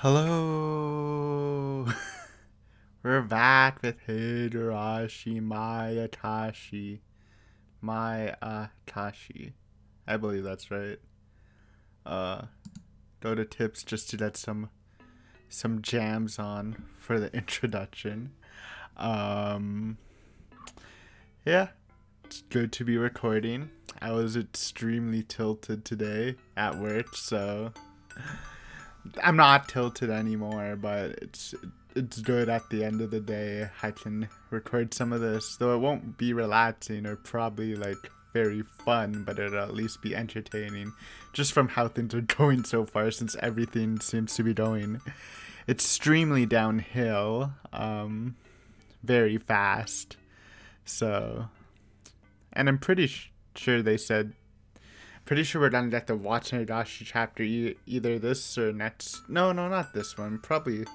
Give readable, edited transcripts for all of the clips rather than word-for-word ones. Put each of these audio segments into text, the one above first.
Hello. We're back with Higurashi Mayatashi. I believe that's right. Uh Go to tips just to get some jams on for the introduction. Um yeah, it's good to be recording. I was extremely tilted today at work, so I'm not tilted anymore, but it's good at the end of the day. I can record some of this, though it won't be relaxing or probably like very fun, but it'll at least be entertaining just from how things are going so far since everything seems to be going extremely downhill, very fast. So, and I'm sure they said pretty sure we're gonna get the Watch Higurashi chapter either this or next. No, not this one. Probably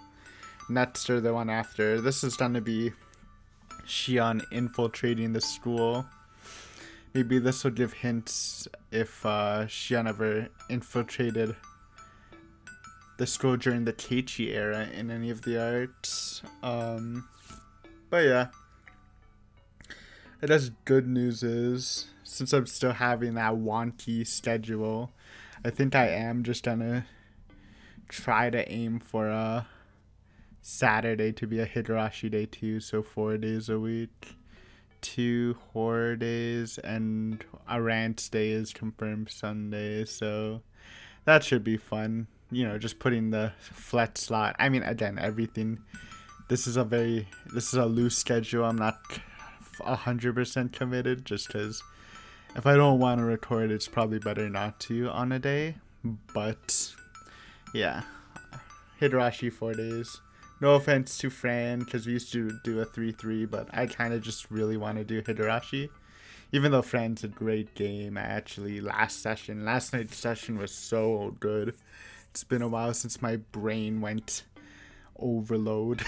next or the one after. This is gonna be Shion infiltrating the school. Maybe this will give hints if Shion ever infiltrated the school during the Keiichi era in any of the arcs. But yeah. I guess good news is, since I'm still having that wonky schedule, I think I am just gonna try to aim for a Saturday to be a Higurashi day too, so 4 days a week. 2 horror days and a rant day is confirmed Sunday, so that should be fun. You know, just putting the flex slot. I mean, again, everything. This is a loose schedule. I'm not 100% committed, just because if I don't want to record, it's probably better not to on a day. But yeah, Higurashi 4 days. No offense to Fran, because we used to do a 3-3, but I kind of just really want to do Higurashi. Even though Fran's a great game, last night's session was so good. It's been a while since my brain went overload.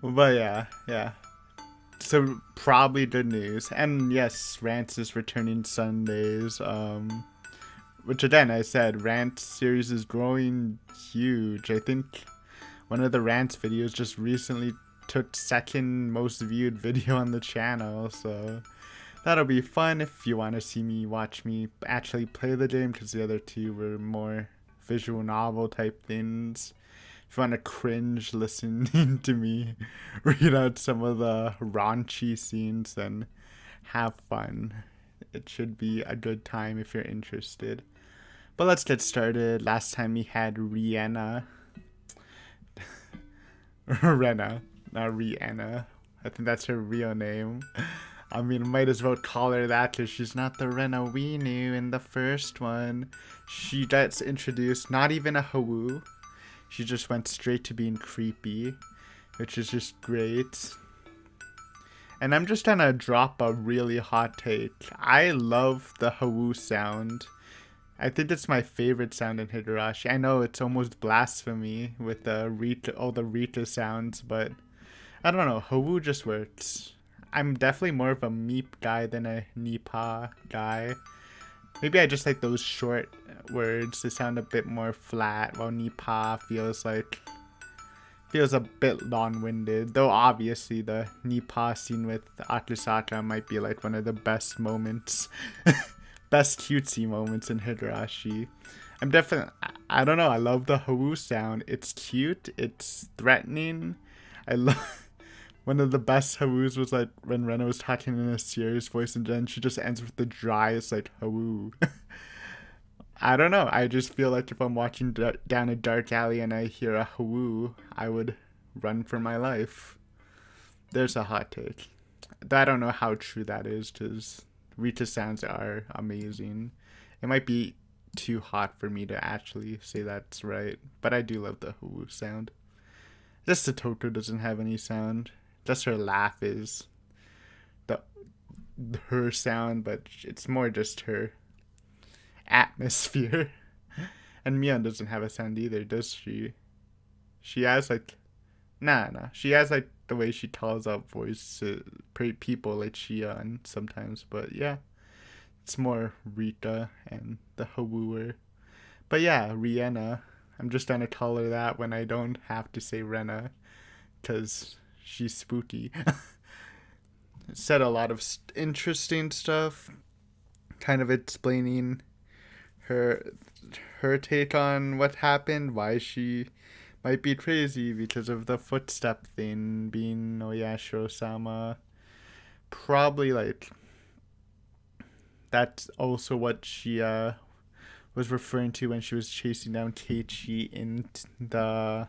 But yeah. So probably good news. And yes, Rants is returning Sundays. Which again, I said, Rant series is growing huge. I think one of the Rants videos just recently took second most viewed video on the channel. So that'll be fun if you want to see me watch me actually play the game, because the other two were more visual novel type things. If you want to cringe listening to me read out some of the raunchy scenes, then have fun. It should be a good time if you're interested. But let's get started. Last time we had Rihanna. Rena, not Rihanna. I think that's her real name. I mean, might as well call her that, because she's not the Rena we knew in the first one. She gets introduced, not even a Hawu. She just went straight to being creepy, which is just great. And I'm just gonna drop a really hot take. I love the Hawu sound. I think it's my favorite sound in Higurashi. I know it's almost blasphemy with all the Rita sounds, but I don't know. Hawu just works. I'm definitely more of a Meep guy than a Nipa guy. Maybe I just like those short words. They sound a bit more flat, while Nipa feels a bit long-winded. Though obviously the Nipa scene with Akasaka might be like one of the best moments, best cutesy moments in Higurashi. I don't know, I love the Hawu sound. It's cute, it's threatening. I love one of the best Hawus was like when Rena was talking in a serious voice, and then she just ends with the driest like Hawu. I don't know. I just feel like if I'm walking down a dark alley and I hear a Hawu, I would run for my life. There's a hot take. I don't know how true that is, because Rita sounds are amazing. It might be too hot for me to actually say that's right, but I do love the Hawu sound. Just the Toko doesn't have any sound. Just her laugh is her sound, but it's more just her atmosphere. And Mion doesn't have a sound either, does she? She has like, nah. She has like the way she calls out voices, people like Shion sometimes, but yeah, it's more Rita and the Hawuer. But yeah, Rihanna. I'm just gonna call her that when I don't have to say Rena, because she's spooky. Said a lot of interesting stuff, kind of explaining her her take on what happened, why she might be crazy because of the footstep thing being Oyashiro-sama. Probably like that's also what she was referring to when she was chasing down Keiichi in the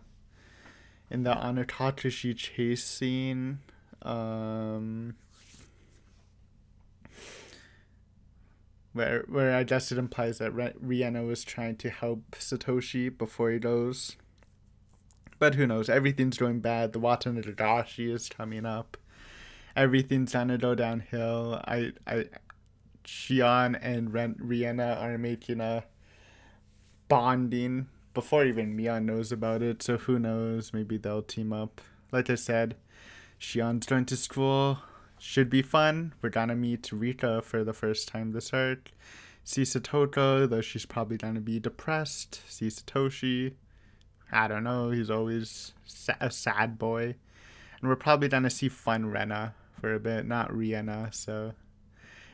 Anatakashi chase scene. Where I guess it implies that Rihanna was trying to help Satoshi before he goes. But who knows? Everything's going bad. The Watanabe Higashi is coming up. Everything's gonna go downhill. Shion and Rihanna are making a bonding before even Mion knows about it. So who knows? Maybe they'll team up. Like I said, Shion's going to school. Should be fun. We're gonna meet Rika for the first time this arc. See Satoko, though she's probably gonna be depressed. See Satoshi. I don't know. He's always a sad boy. And we're probably gonna see fun Rena for a bit, not Rihanna. So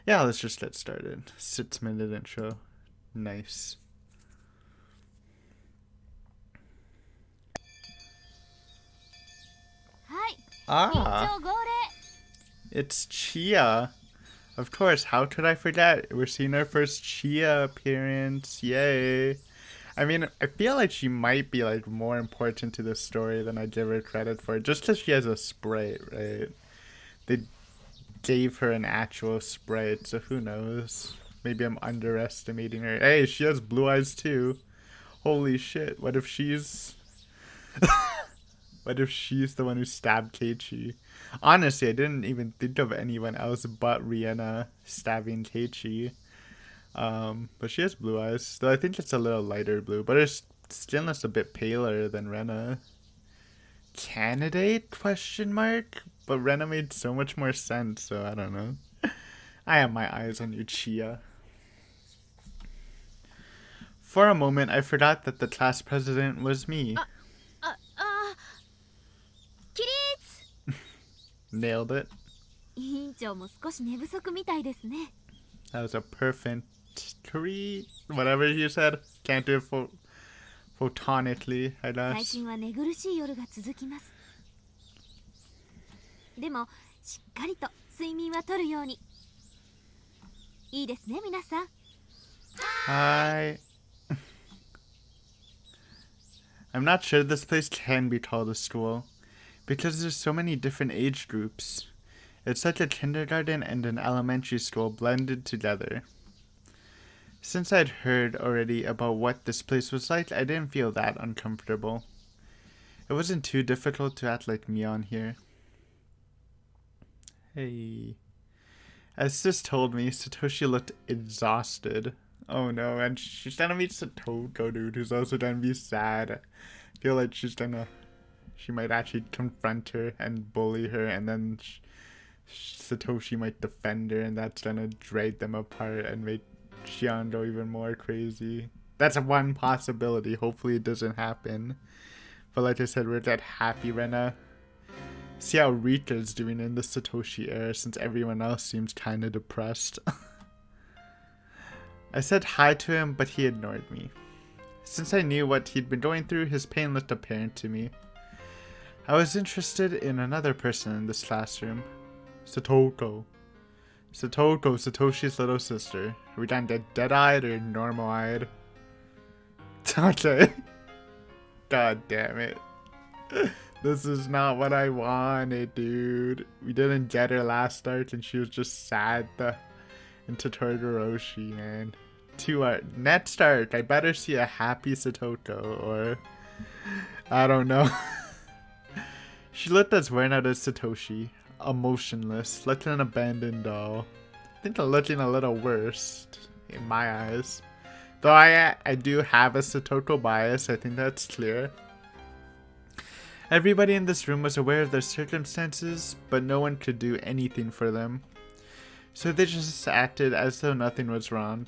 yeah, let's just get started. 6-minute intro. Nice. Ah, it's Chia. Of course, how could I forget? We're seeing our first Chia appearance. Yay. I mean, I feel like she might be like more important to the story than I give her credit for, just because she has a sprite, right? They gave her an actual sprite, so who knows? Maybe I'm underestimating her. Hey, she has blue eyes too. Holy shit, what if she's... What if she's the one who stabbed Keiichi? Honestly, I didn't even think of anyone else but Rihanna stabbing Keiichi. But she has blue eyes, though I think it's a little lighter blue, but her skin's a bit paler than Rena. Candidate? Question mark? But Rena made so much more sense, so I don't know. I have my eyes on you, Chia. For a moment, I forgot that the class president was me. Nailed it. That was a perfect whatever you said. Can't do it photonically, I guess. Hi. I'm not sure this place can be called a school, because there's so many different age groups. It's like a kindergarten and an elementary school blended together. Since I'd heard already about what this place was like, I didn't feel that uncomfortable. It wasn't too difficult to act like Mion here. Hey. As Sis told me, Satoshi looked exhausted. Oh no, and she's gonna meet Satoko, dude, who's also gonna be sad. I feel like she might actually confront her and bully her, and then Satoshi might defend her, and that's gonna drag them apart and make Shion go even more crazy. That's one possibility. Hopefully it doesn't happen. But like I said, we're that happy Rena. See how Rika's doing in the Satoshi era, since everyone else seems kinda depressed. I said hi to him, but he ignored me. Since I knew what he'd been going through, his pain looked apparent to me. I was interested in another person in this classroom. Satoko. Satoshi's little sister. Are we gonna get dead-eyed or normal-eyed? Okay. God damn it. This is not what I wanted, dude. We didn't get her last start and she was just sad into Higurashi, man. Next arc, I better see a happy Satoko, or... I don't know. She looked as worn out as Satoshi. Emotionless, like an abandoned doll. I think looking a little worse, in my eyes. Though I do have a Satoko bias, I think that's clear. Everybody in this room was aware of their circumstances, but no one could do anything for them. So they just acted as though nothing was wrong.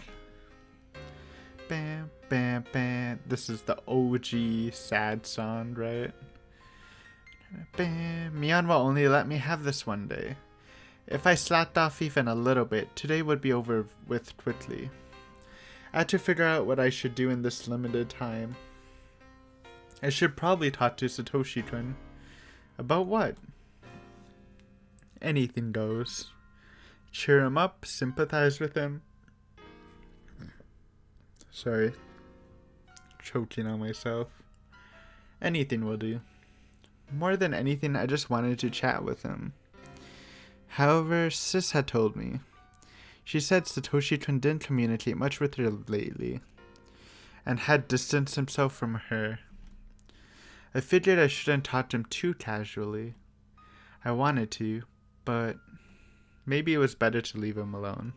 Bam, bam, bam. This is the OG sad song, right? Bam. Mion will only let me have this one day. If I slacked off even a little bit, today would be over with quickly. I had to figure out what I should do in this limited time. I should probably talk to Satoshi-kun. About what? Anything goes. Cheer him up, sympathize with him. Sorry. Choking on myself. Anything will do. More than anything, I just wanted to chat with him. However, Sis had told me. She said Satoshi-kun didn't communicate much with her lately, and had distanced himself from her. I figured I shouldn't talk to him too casually. I wanted to, but maybe it was better to leave him alone.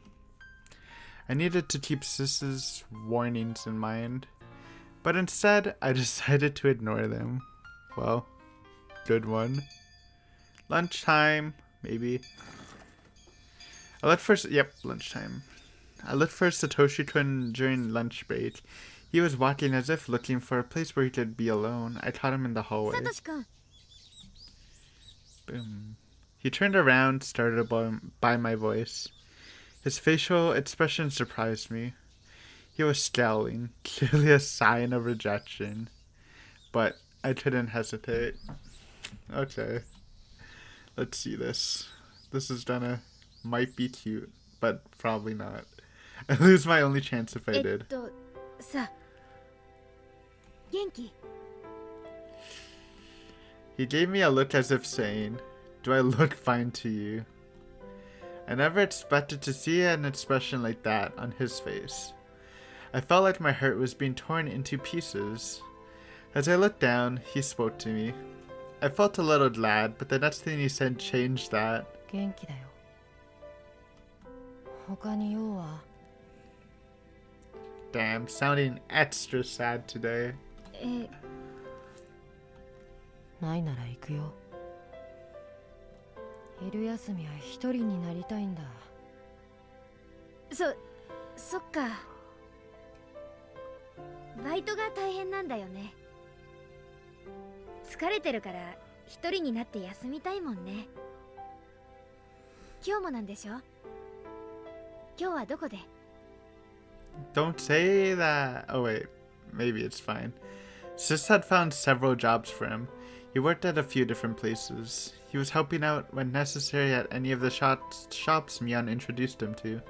I needed to keep Sis's warnings in mind, but instead I decided to ignore them. Well, good one. Lunchtime, maybe. Lunchtime. I looked for Satoshi-kun during lunch break. He was walking as if looking for a place where he could be alone. I caught him in the hallway. Boom. He turned around, startled by my voice. His facial expression surprised me. He was scowling, clearly a sign of rejection. But I couldn't hesitate. Okay. Let's see this. This is might be cute, but probably not. I lose my only chance if I did. He gave me a look as if saying, "Do I look fine to you?" I never expected to see an expression like that on his face. I felt like my heart was being torn into pieces. As I looked down, he spoke to me. I felt a little glad, but the next thing he said changed that. Damn, sounding extra sad today. ないなら行くよ。昼休みは一人になりたいんだ。そっか。バイトが大変なんだよね。疲れてるから一人になって休みたいもんね。今日もなんでしょ？今日はどこで？ Don't say that. Oh wait, maybe it's fine. Sis had found several jobs for him. He worked at a few different places. He was helping out when necessary at any of the shops Mion introduced him to.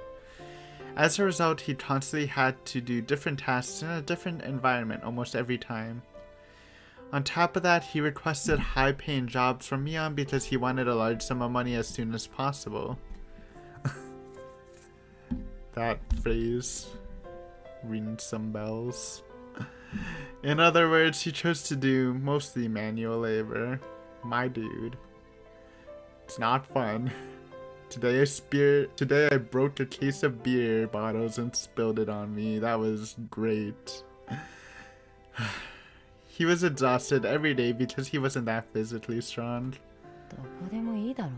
As a result, he constantly had to do different tasks in a different environment almost every time. On top of that, he requested high-paying jobs from Mion because he wanted a large sum of money as soon as possible. That phrase rings some bells. In other words, he chose to do mostly manual labor. My dude. It's not fun. Today I broke a case of beer bottles and spilled it on me. That was great. He was exhausted every day because he wasn't that physically strong. どこでもいいだろう。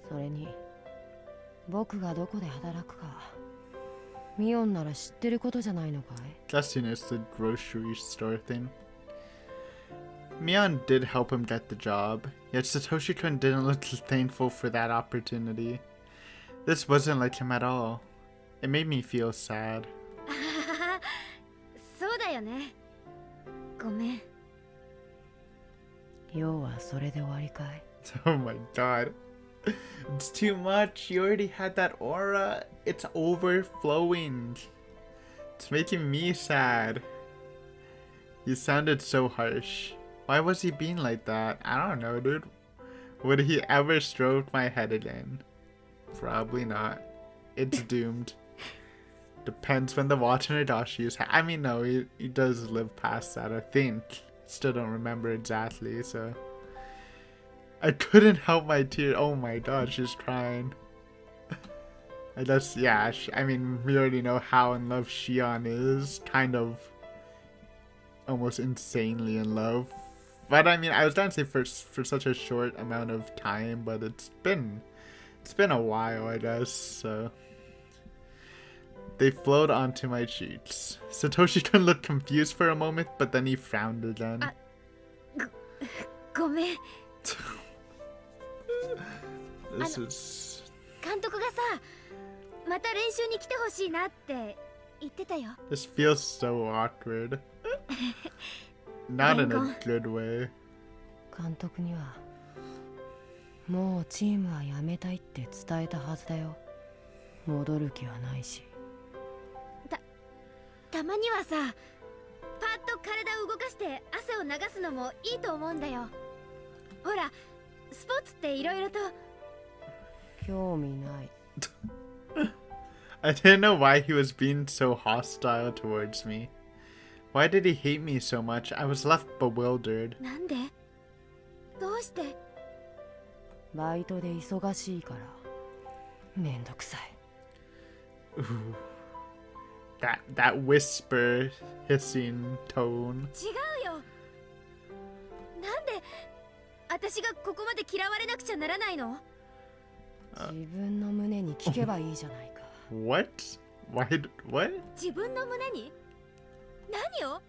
それに、僕がどこで働くか、ミオンなら知ってることじゃないのかい? Guessing it's the grocery store thing. Mion did help him get the job, yet Satoshi-kun didn't look thankful for that opportunity. This wasn't like him at all. It made me feel sad. そうだよね。ごめん。要はそれで終わりかい? Oh my god. It's too much. You already had that aura. It's overflowing. It's making me sad. You sounded so harsh. Why was he being like that? I don't know, dude. Would he ever stroke my head again? Probably not. It's doomed. Depends when the Watanabe is. I mean, no, he does live past that, I think. Still don't remember exactly, so. I couldn't help my tears. Oh my god, she's crying. I guess, yeah, I mean, we already know how in love Shion is. Kind of almost insanely in love. But I mean, I was gonna say for such a short amount of time, but it's been a while, I guess, so. They flowed onto my cheeks. Satoshi-kun looked confused for a moment, but then he frowned again. ごめん。 This is... 監督がさ、また練習に来てほしいなって言ってたよ。 This feels so awkward. Not in a good way. 監督にはもうチームは辞めたいって伝えたはずだよ。戻る気はないし。たまにはさ、パッと体を動かして汗を流すのもいいと思うんだよ。ほら、スポーツっていろいろと。興味ない。I didn't know why he was being so hostile towards me. Why did he hate me so much? I was left bewildered. なんで？どうして？バイトで忙しいから。めんどくさい。Ooh. That whisper, hissing tone. 違うよ。なんで私がここまで嫌われなくちゃならないの？自分の胸に聞けばいいじゃないか。What? Why? What? 自分の胸に？何を？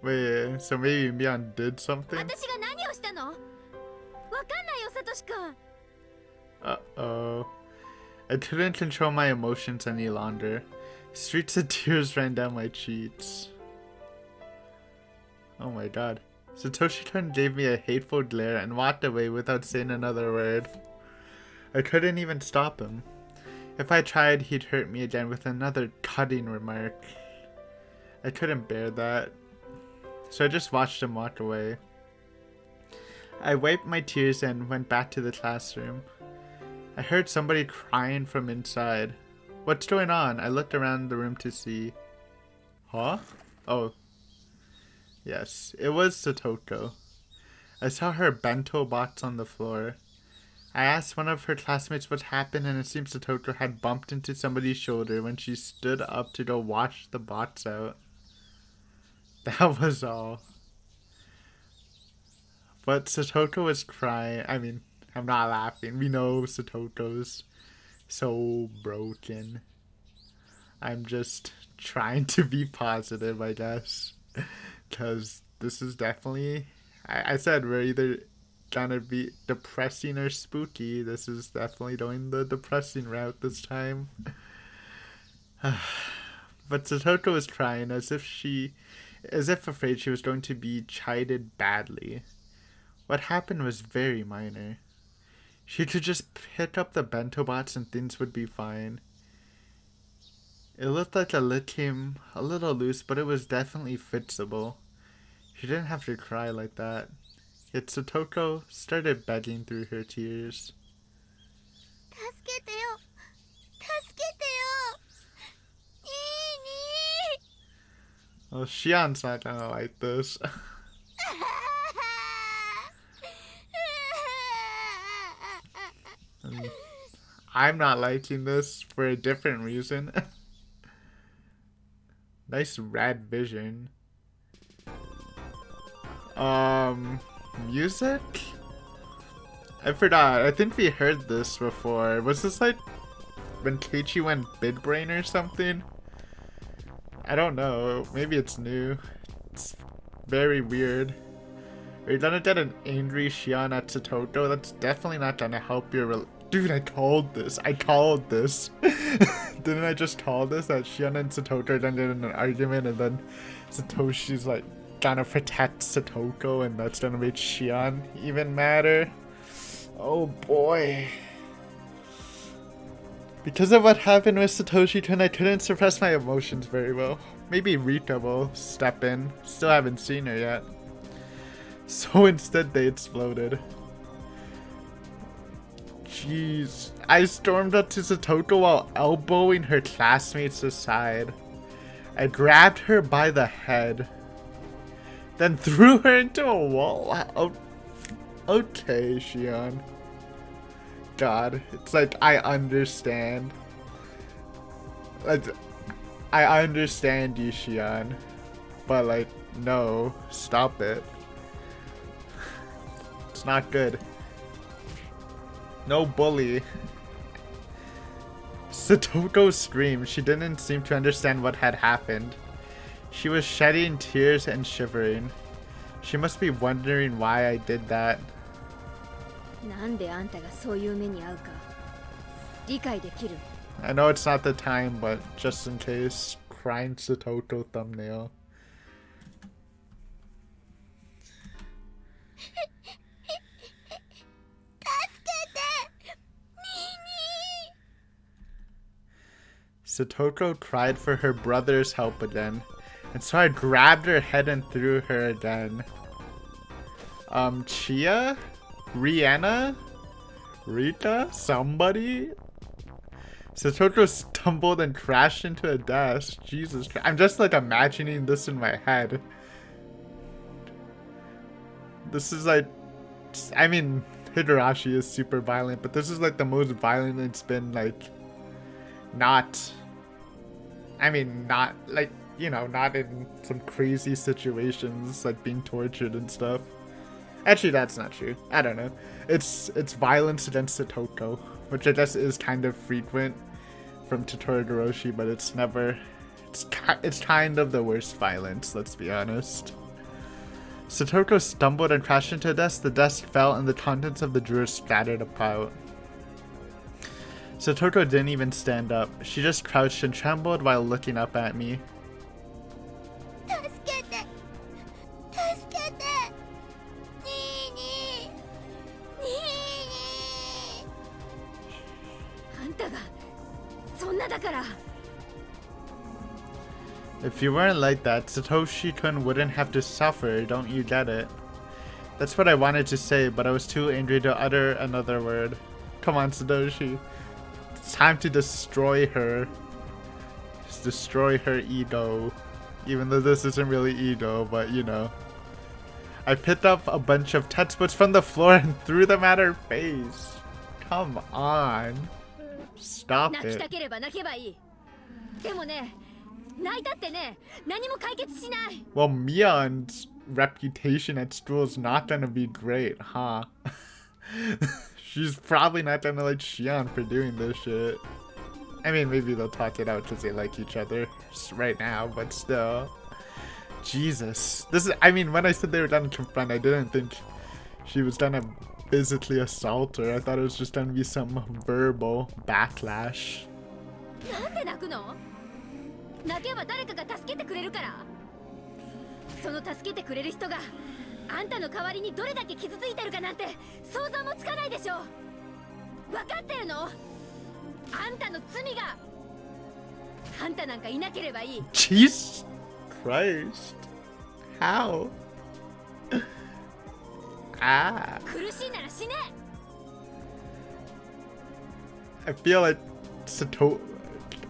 Wait, so maybe Mion did something? 私が何をしたの？わかんないよ、サトシ君。Uh-oh. I couldn't control my emotions any longer. Streaks of tears ran down my cheeks. Oh my god. Satoshi-kun gave me a hateful glare and walked away without saying another word. I couldn't even stop him. If I tried, he'd hurt me again with another cutting remark. I couldn't bear that. So I just watched him walk away. I wiped my tears and went back to the classroom. I heard somebody crying from inside. What's going on? I looked around the room to see. Huh? Oh. Yes, it was Satoko. I saw her bento box on the floor. I asked one of her classmates what happened, and it seems Satoko had bumped into somebody's shoulder when she stood up to go wash the box out. That was all. But Satoko was crying. I mean, I'm not laughing. We know Satoko's so broken. I'm just trying to be positive, I guess. Because this is definitely... I said we're either gonna be depressing or spooky. This is definitely going the depressing route this time. But Satoko was crying as if afraid she was going to be chided badly. What happened was very minor. She could just pick up the bento box and things would be fine. It looked like the lid came a little loose, but it was definitely fixable. She didn't have to cry like that. Yet Satoko started begging through her tears. 助けてよ。助けてよ。Well, Shian's not gonna like this. I'm not liking this for a different reason. Nice rad vision. Music? I forgot. I think we heard this before. Was this like when Keiichi went big brain or something? I don't know. Maybe it's new. It's very weird. Are you gonna get an angry Shion at Satoko? That's definitely not gonna help your Dude, I called this. Didn't I just call this? That Shion and Satoko are gonna get in an argument and then Satoshi's like gonna protect Satoko and that's gonna make Shion even madder. Oh boy. Because of what happened with Satoshi-kun, I couldn't suppress my emotions very well. Maybe Rika will step in. Still haven't seen her yet. So instead they exploded. Jeez. I stormed up to Satoko while elbowing her classmates aside. I grabbed her by the head. Then threw her into a wall. Oh, okay, Shion. God, it's like I understand. Like, I understand you, Shion. But like, no, stop it. It's not good. No bully. Satoko screamed. She didn't seem to understand what had happened. She was shedding tears and shivering. She must be wondering why I did that. なんであんたがそういう目に遭うか理解できる。 I know it's not the time, but just in case. Crying Satoko thumbnail. 助けて、Satoko cried for her brother's help again, and so I grabbed her head and threw her again. Chia? Rihanna? Rika? Somebody? Satoko stumbled and crashed into a desk. Jesus Christ. I'm just like imagining this in my head. This is like, I mean, Higurashi is super violent, but this is like the most violent it's been, like, not, I mean, not like, you know, not in some crazy situations, like being tortured and stuff. Actually, that's not true. I don't know. It's violence against Satoko, which I guess is kind of frequent from Higurashi, but it's never, it's kind of the worst violence, let's be honest. Satoko stumbled and crashed into a desk. The desk fell and the contents of the drawer scattered about. Satoko didn't even stand up. She just crouched and trembled while looking up at me. 助けて、助けて、にーにー、にーにー。あんたがそんなだから。 If you weren't like that, Satoshi-kun wouldn't have to suffer, don't you get it? That's what I wanted to say, but I was too angry to utter another word. Come on, Satoshi. It's time to destroy her. Just destroy her ego. Even though this isn't really ego, but you know. I picked up a bunch of textbooks from the floor and threw them at her face. Come on. Stop 泣き it. たければ泣けばいい。でもね、泣いたってね、何も解決しない。 Well, Mion's reputation at school is not gonna be great, huh? She's probably not gonna like Shion for doing this shit. I mean, maybe they'll talk it out because they like each other right now, but still. Jesus. This is, I mean, when I said they were gonna confront, I didn't think she was gonna physically assault her. I thought it was just gonna be some verbal backlash. なんで泣くの？泣けば誰かが助けてくれるから。その助けてくれる人があんたの代わりにどれだけ傷ついてるかなんて想像もつかないでしょ。分かってるの？あんたの罪が。あんたなんかいなければいい。 Jesus Christ. How? Ah. 苦しいなら死ね。 I feel like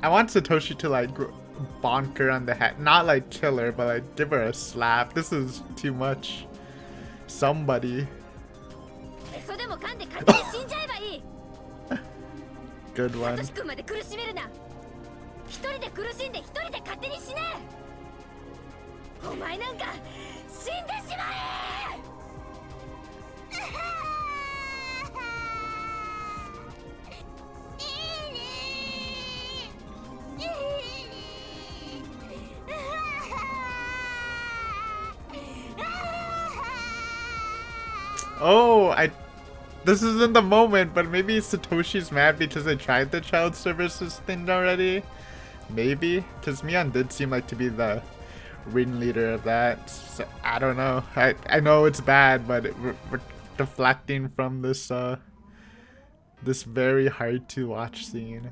I want Satoshi to like bonk her on the head. Not like kill her, but like give her a slap. This is too much. Somebody. そでも噛んで勝手に死んじゃえばいい。 Good サ one. トシ君まで苦しめるな。一人で苦しんで一人で勝手に死ね。お前なんか死んでしまえ。 Oh, this isn't the moment, but maybe Satoshi's mad because they tried the child services thing already. Maybe, because Mion did seem like to be the ringleader of that. So, I don't know. I know it's bad, but we're deflecting from this this very hard to watch scene.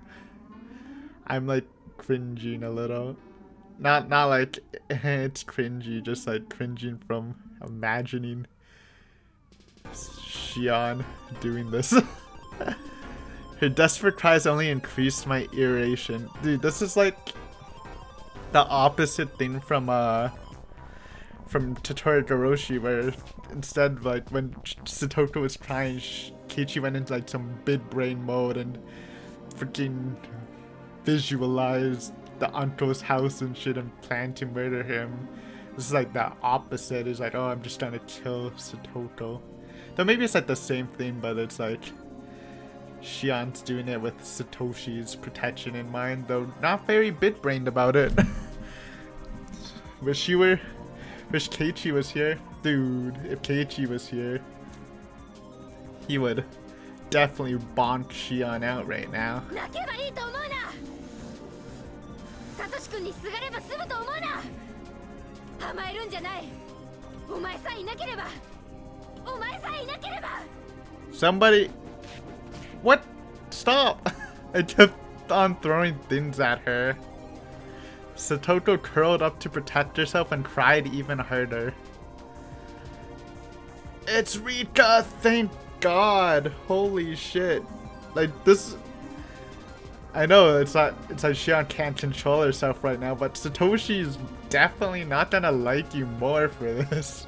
I'm like cringing a little. Not like it's cringy, just like cringing from imagining Shion doing this. Her desperate cries only increased my irritation. Dude, this is like the opposite thing from Higurashi, where instead, like, when Satoko was crying, Keiichi went into like some big brain mode and freaking visualized the uncle's house and shit and planned to murder him. This is like the opposite. It's like, oh, I'm just trying to kill Satoko. Though maybe it's like the same thing, but it's like Shion's doing it with Satoshi's protection in mind, though not very bit-brained about it. Wish Keiichi was here. Dude, if Keiichi was here, he would definitely bonk Shion out right now. 泣けばいいと思うな。サトシ君にすがれば済むと思うな。甘えるんじゃない。お前さえいなければ。お前さえいなければ。 Somebody, what? Stop! I kept on throwing things at her. Satoko curled up to protect herself and cried even harder. It's Rika! Thank God! Holy shit! Like this. I know it's like Shion can't control herself right now, but Satoshi's definitely not gonna like you more for this.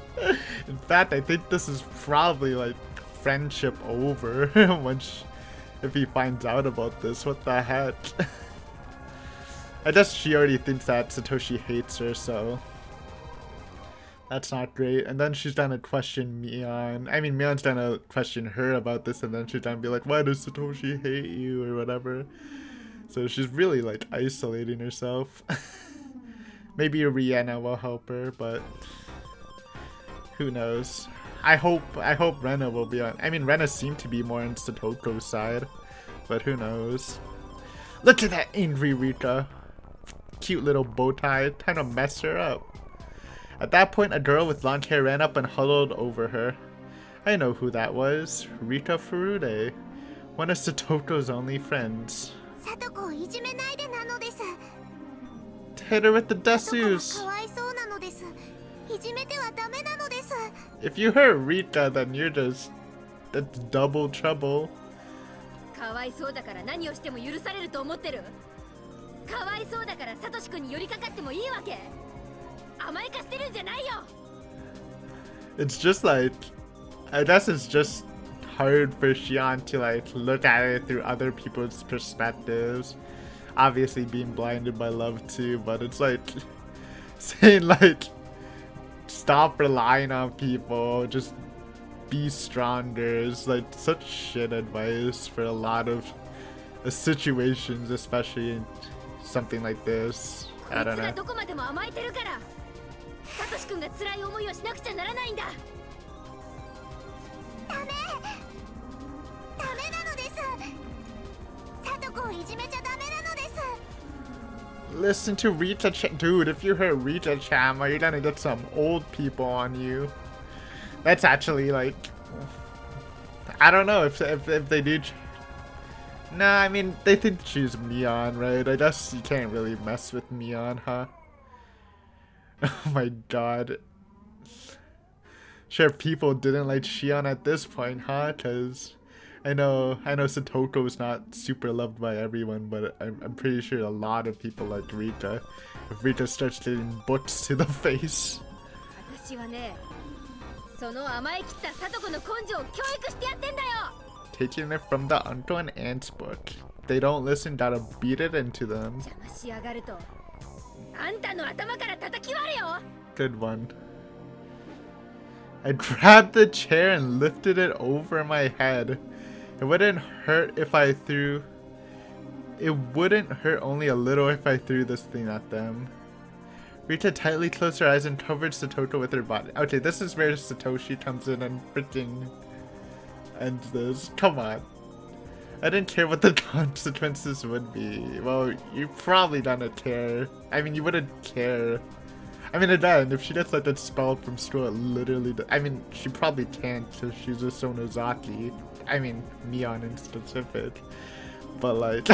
In fact, I think this is probably like friendship over once if he finds out about this. What the heck? I guess she already thinks that Satoshi hates her, so that's not great. And then she's gonna question Mion. I mean, Mion's gonna question her about this, and then she's gonna be like, why does Satoshi hate you, or whatever. So she's really like isolating herself. Maybe Rihanna will help her, but who knows. I hope Rena will be on. I mean, Rena seemed to be more on Satoko's side, but who knows. Look at that angry Rika. Cute little bow tie, trying to mess her up. At that point, a girl with long hair ran up and huddled over her. I know who that was. Rika Furude, one of Satoko's only friends. Hit her with the desus. If you hurt Rika, then that's double trouble. かわいそうだから何をしても許されると思ってる。かわいそうだからサトシ君に寄りかかってもいいわけ。甘やかしてるんじゃないよ。 It's just like, I guess it's just hard for Shion to like look at it through other people's perspectives. Obviously being blinded by love too, but it's like saying like stop relying on people, just be stronger is like such shit advice for a lot of situations, especially in something like this. I don't know. どこまでも甘えてるからサトシ君が辛い思いをしなくちゃならないんだ。ダメなのです。サトコをいじめちゃダメなのです。 Listen to Rita dude, if you heard Rita Chama, you're gonna get some old people on you. That's actually like, I don't know if they do. Nah, I mean, they think she's Mion, right? I guess you can't really mess with Mion, huh? Oh my god. Sure, people didn't like Shion at this point, huh? Cause I know Satoko's not super loved by everyone, but I'm pretty sure a lot of people like Rika. If Rika starts getting books to the face. 私はね、その甘えきったサトコの根性を教育してやってんだよ。 Taking it from the uncle and aunt's book. They don't listen, gotta beat it into them. 邪魔しやがると、あんたの頭から叩き割るよ。 Good one. I grabbed the chair and lifted it over my head. It wouldn't hurt if I threw... It wouldn't hurt only a little if I threw this thing at them. Rita tightly closed her eyes and covered Satoko with her body. Okay, this is where Satoshi comes in and freaking ends this. Come on. I didn't care what the consequences would be. Well, you probably don't care. I mean, you wouldn't care. I mean, again, if she gets like expelled from school, it literally... I mean, she probably can't because she's a Sonozaki. I mean, Mion in specific. But like,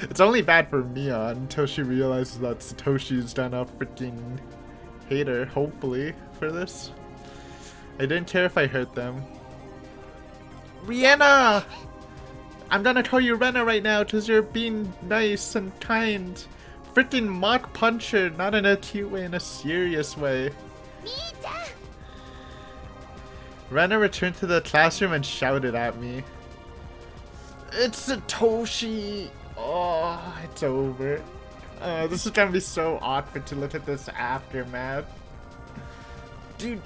it's only bad for Mion until she realizes that Satoshi's gonna freaking hate her, hopefully, for this. I didn't care if I hurt them. Rihanna! I'm gonna call you Rena right now because you're being nice and kind. Freaking mock punch her, not in a cute way, in a serious way. Rena returned to the classroom and shouted at me. It's Satoshi! Oh, it's over. This is gonna be so awkward to look at this aftermath. Dude,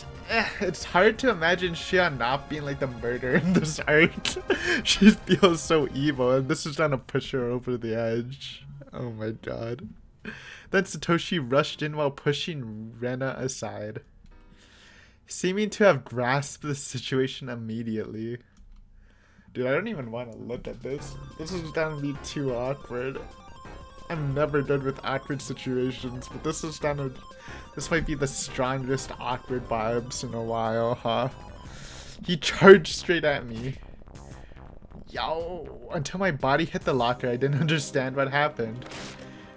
it's hard to imagine Shion not being like the murderer in this arc. She feels so evil, and this is trying to push her over the edge. Oh my god. Then Satoshi rushed in while pushing Rena aside, seeming to have grasped the situation immediately. Dude, I don't even want to look at this. This is gonna be too awkward. I'm never good with awkward situations, but this might be the strongest awkward vibes in a while, huh? He charged straight at me. Yo! Until my body hit the locker, I didn't understand what happened.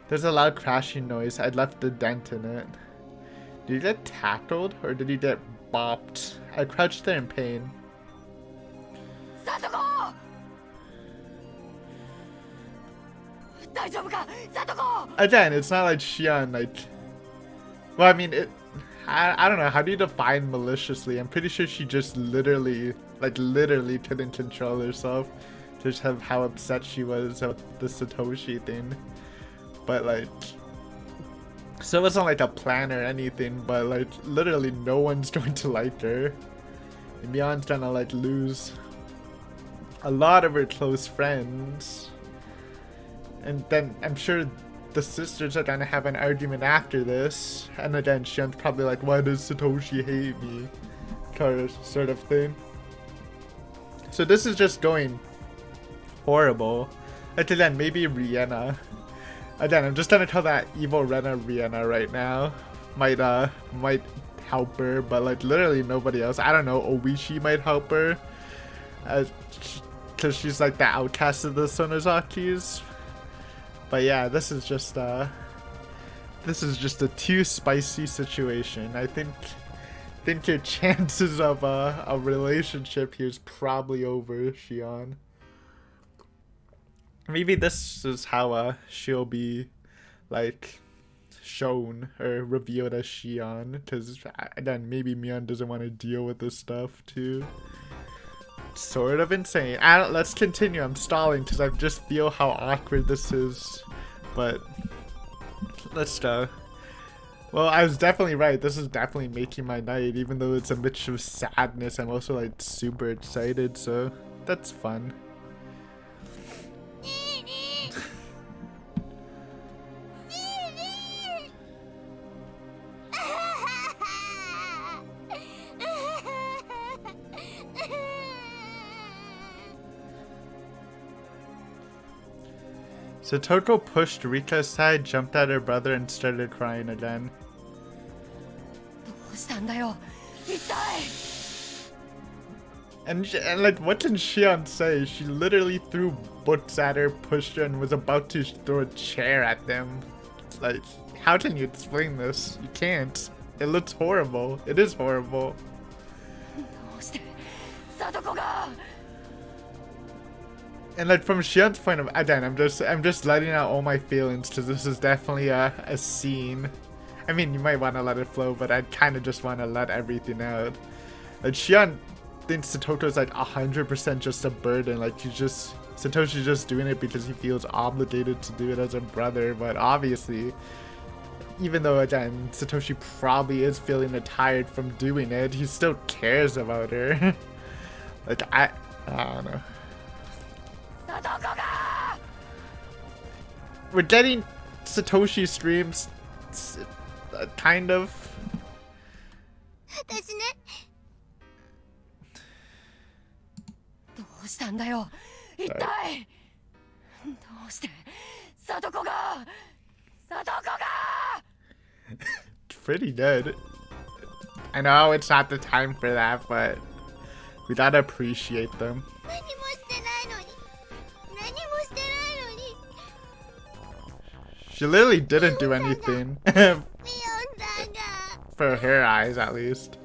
There's a loud crashing noise. I'd left a dent in it. Did he get tackled, or did he get bopped? I crouched there in pain. Satoko! Again, it's not like Shion, like... Well, I mean, I don't know, how do you define maliciously? I'm pretty sure she just literally couldn't control herself. Just have how upset she was about the Satoshi thing. But, like... So it wasn't like a plan or anything, but, like, literally no one's going to like her. And Mion's gonna, like, lose a lot of her close friends. And then I'm sure the sisters are gonna have an argument after this. And again, Shion's probably like, why does Satoshi hate me? Sort of thing. So this is just going horrible. Like again, maybe Rihanna. Again, I'm just gonna tell that evil Rihanna right now. Might help her, but like literally nobody else. I don't know, Oishi might help her. Cause she's like the outcast of the Sonozakis. But yeah, this is just a too spicy situation. I think your chances of a relationship here is probably over, Shion. Maybe this is how she'll be like shown or revealed as Shion, because then maybe Mion doesn't want to deal with this stuff too. Sort of insane. Let's continue. I'm stalling because I just feel how awkward this is. But let's go. Well, I was definitely right. This is definitely making my night. Even though it's a mixture of sadness, I'm also like super excited. So that's fun. So Toko pushed Rika aside, jumped at her brother, and started crying again. And like, what can Shion say? She literally threw books at her, pushed her, and was about to throw a chair at them. Like, how can you explain this? You can't. It looks horrible. It is horrible. And like from Shion's point of again, I'm just letting out all my feelings because this is definitely a scene. I mean, you might want to let it flow, but I kind of just want to let everything out. Like Shion thinks Satoto's like 100% just a burden. Like Satoshi's just doing it because he feels obligated to do it as a brother. But obviously, even though again Satoshi probably is feeling tired from doing it, he still cares about her. Like I don't know. We're getting Satoshi streams, kind of. Pretty good. I know it's not the time for that, but we gotta appreciate them. She literally didn't do anything. For her eyes, at least.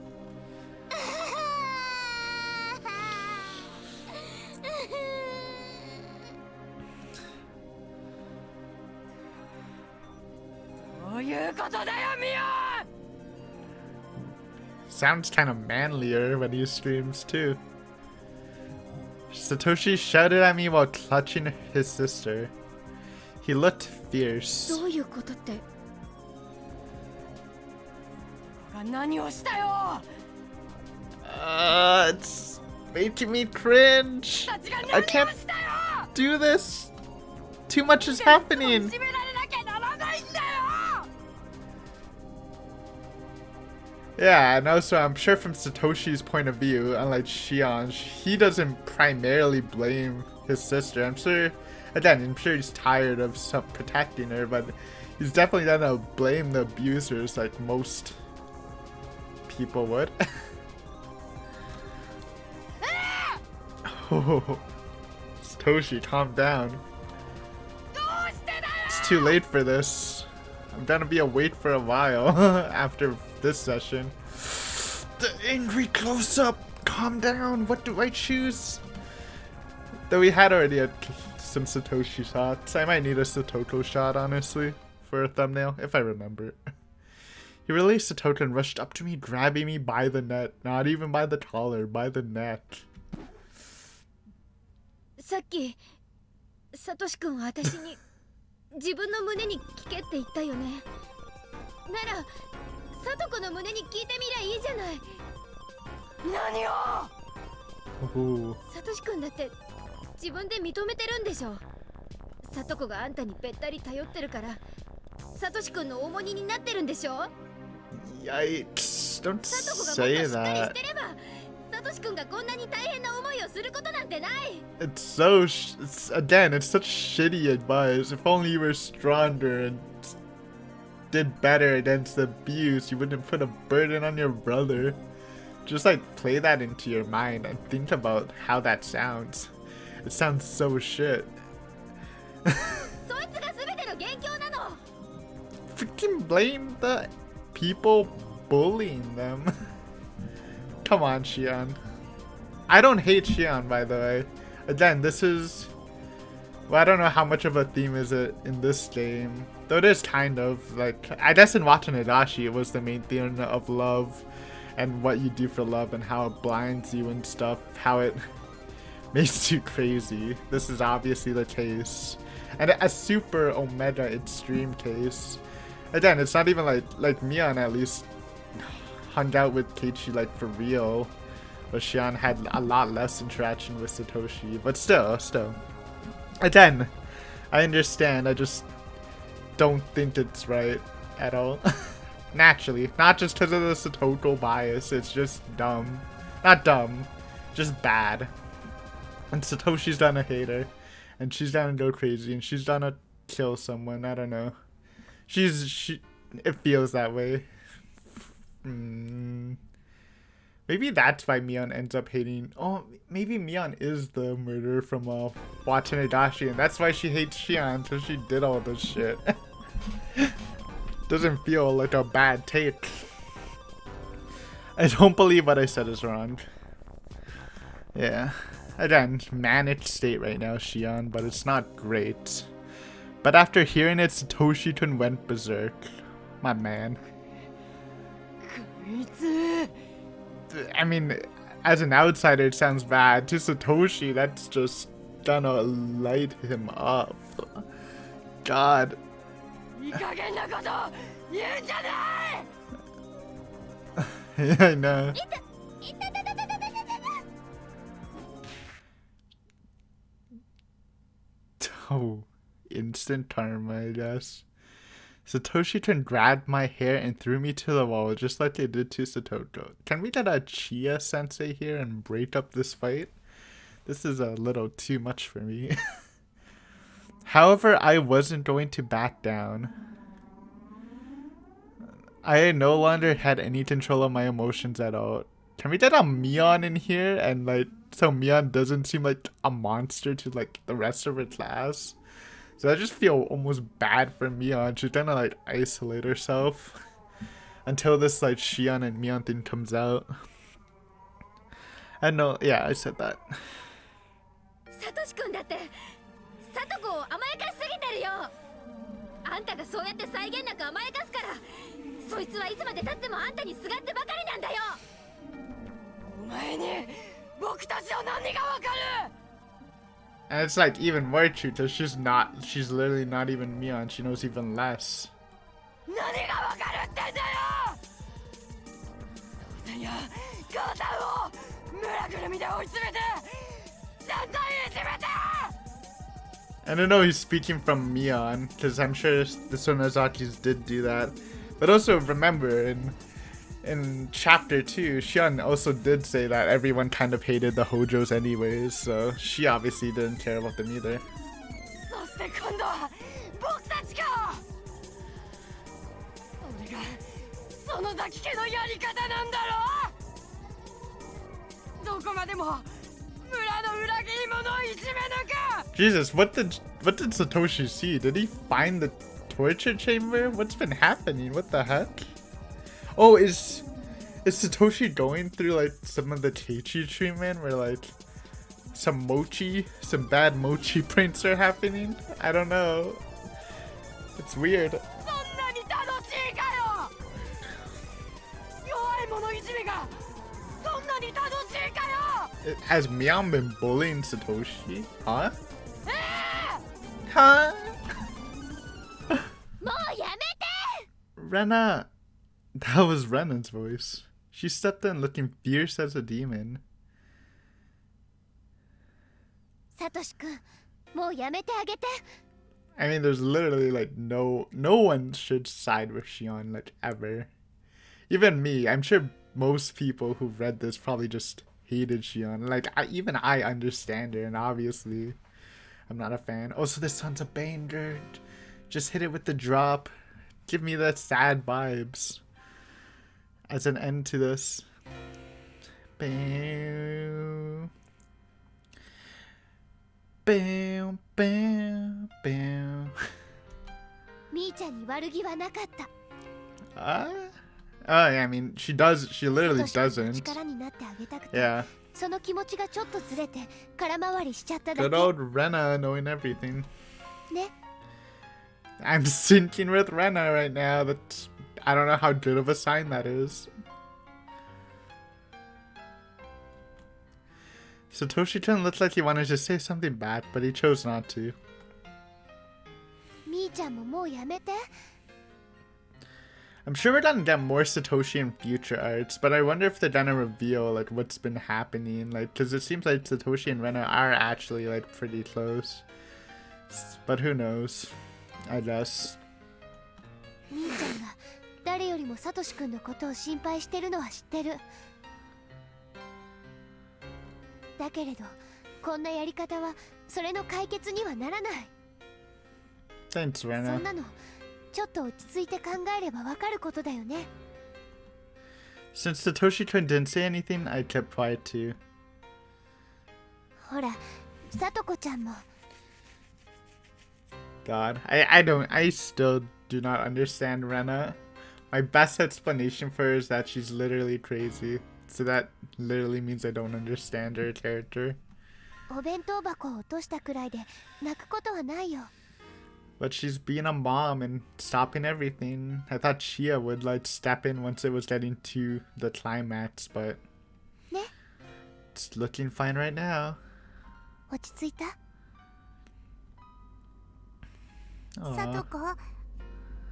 Sounds kind of manlier when he streams too. Satoshi shouted at me while clutching his sister. He looked fierce. It's making me cringe. I can't do this. Too much is happening. Yeah, and also I'm sure from Satoshi's point of view, unlike Shion, he doesn't primarily blame his sister. I'm sure he's tired of protecting her, but he's definitely gonna blame the abusers like most people would. Oh, Satoshi, calm down. It's too late for this. I'm gonna be awake for a while after this session. The angry close-up! Calm down, what do I choose? Though we had already some Satoshi shots. I might need a Satoto shot, honestly, for a thumbnail, if I remember. He released Satoto and rushed up to me, grabbing me by the neck. Not even by the collar, by the neck. さっきサトシ君は私に自分の胸に聞けって言ったよね。ならサトコの胸に聞いてみりゃいいじゃない。何を。サトシ君だって自分で認めてるんでしょ。サトコがあんたにべったり頼ってるからサトシ君の重荷になってるんでしょ。 Yikes, don't say that. It's such shitty advice. If only you were stronger and did better against the abuse, you wouldn't put a burden on your brother. Just like play that into your mind and think about how that sounds. It sounds so shit. Freaking blame the people bullying them. Come on, Shion. I don't hate Shion, by the way. Again, this is... Well, I don't know how much of a theme is it in this game. Though it is kind of. Like, I guess in Higurashi it was the main theme of love. And what you do for love and how it blinds you and stuff. How it makes you crazy. This is obviously the case. And a super Omega extreme case. Again, it's not even like Mion at least hung out with Keiichi like for real, but Shion had a lot less interaction with Satoshi. But still. Again, I understand. I just don't think it's right at all. Naturally, not just because of the Satoto bias. It's just dumb. Not dumb, just bad. And Satoshi's gonna hate her, and she's gonna go crazy, and she's gonna kill someone. I don't know. It feels that way. Maybe that's why Mion ends up hating. Oh, maybe Mion is the murderer from watching Higurashi, and that's why she hates Shion, so she did all this shit. Doesn't feel like a bad take. I don't believe what I said is wrong. Yeah. Again, manic state right now, Shion, but it's not great. But after hearing it, Satoshi-kun went berserk. My man. I mean, as an outsider, it sounds bad. To Satoshi, that's just gonna light him up. God. Yeah, I know. Oh, instant karma, I guess. Satoshi-kun grabbed my hair and threw me to the wall, just like they did to Satoto. Can we get a Chia-sensei here and break up this fight? This is a little too much for me. However, I wasn't going to back down. I no longer had any control of my emotions at all. Can we get a Mion in here and like so Mion doesn't seem like a monster to like the rest of her class? So I just feel almost bad for Mion. She's gonna like isolate herself until this like Shion and Mion thing comes out. I know, yeah, I said that. Satoshi-kun だってサトコを甘やかしすぎてるよ。あんたがそうやって際限なく甘やかすからそいつはいつまで経ってもあんたにすがってばかりなんだよ。お前に僕たちの何がわかる。 And it's like even more true because she's literally not even Mion. She knows even less. 母さんを村ぐるみで追い詰めて散々いじめて I don't know he's speaking from Mion, because I'm sure the Sonozakis did do that. But also remember, in chapter 2, Shion also did say that everyone kind of hated the Hojos anyways, so she obviously didn't care about them either. そして今度は僕たちかそれが園崎家のやり方なんだろどこまでも村の裏切り者をいじめ抜く Jesus, what did Satoshi see? Did he find the torture chamber? What's been happening? What the heck? Oh, is Satoshi going through like some of the Teichi treatment where like some bad mochi prints are happening? I don't know. It's weird. そんなに楽しいかよ弱い者いじめがそんなに楽しいかよ Has Mion been bullying Satoshi? Huh? Huh? もうやめて Rena! That was Rena's voice. She stepped in looking fierce as a demon. サトシ君もうやめてあげて I mean, there's literally like no one should side with Shion, like ever. Even me, I'm sure most people who read this probably just hated Shion. Like even I understand her, and obviously I'm not a fan. Oh, so this Sons of Bane, dude. Just hit it with the drop. Give me the sad vibes as an end to this. Bam. Bam, bam, bam. みーちゃんに悪気はなかった I mean, she literally サトシ君の doesn't. 力になってあげたくて Yeah. その気持ちがちょっとずれて空回りしちゃっただ Good け old Rena knowing everything. ね I'm syncing with Rena right now. That's, I don't know how good of a sign that is. Satoshi-chan looks like he wanted to say something back, but he chose not to. みーちゃんももうやめて I'm sure we're gonna get more Satoshi in future arcs, but I wonder if they're gonna reveal like what's been happening, like, because it seems like Satoshi and Rena are actually like pretty close, but who knows? I guess. みーちゃんが誰よりもサトシ君のことを心配してるのは知ってるだけれどこんなやり方はそれの解決にはならない Thanks, そ Rena. んなのちょっと落ち着いて考えればわかることだよね Since Satoshi-kun didn't say anything, I kept quiet too. ほらさとこちゃんも God, I still do not understand Rena. My best explanation for her is that she's literally crazy. So that literally means I don't understand her character. お弁当箱を落としたくらいで泣くことはないよ But she's being a mom and stopping everything. I thought Shia would like step in once it was getting to the climax, but ね it's looking fine right now. 落ち着いた Aw. こ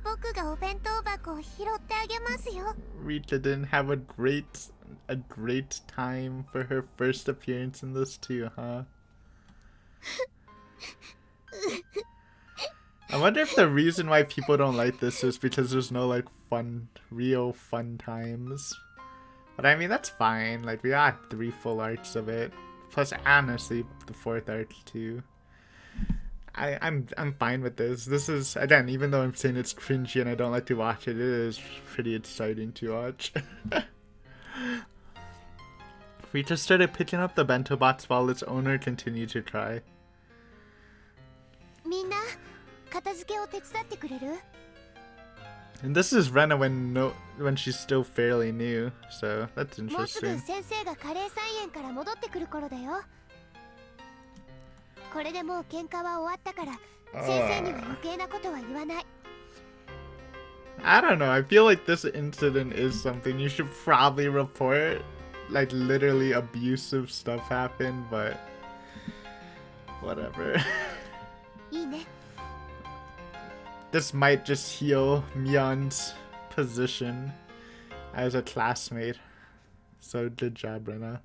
僕がお弁当箱を拾ってあげますよ Rita didn't have a great time for her first appearance in this too, huh? I wonder if the reason why people don't like this is because there's no like real fun times. But I mean that's fine. Like we got 3 full arcs of it. Plus honestly the 4th arc too. I'm fine with this. This is, again, even though I'm saying it's cringy and I don't like to watch it, it is pretty exciting to watch. We just started picking up the bento box while its owner continued to cry. みんな片付けを手伝ってくれる And this is Rena when she's still fairly new, so that's もうすぐ interesting. 先生がカレー菜園から戻ってくる頃だよこれでもう喧嘩は終わったから先生には余計なことは言わない I don't know, I feel like this incident is something you should probably report. Like literally abusive stuff happened, but whatever. いいね This might just heal Mion's position as a classmate. So good job, Rena.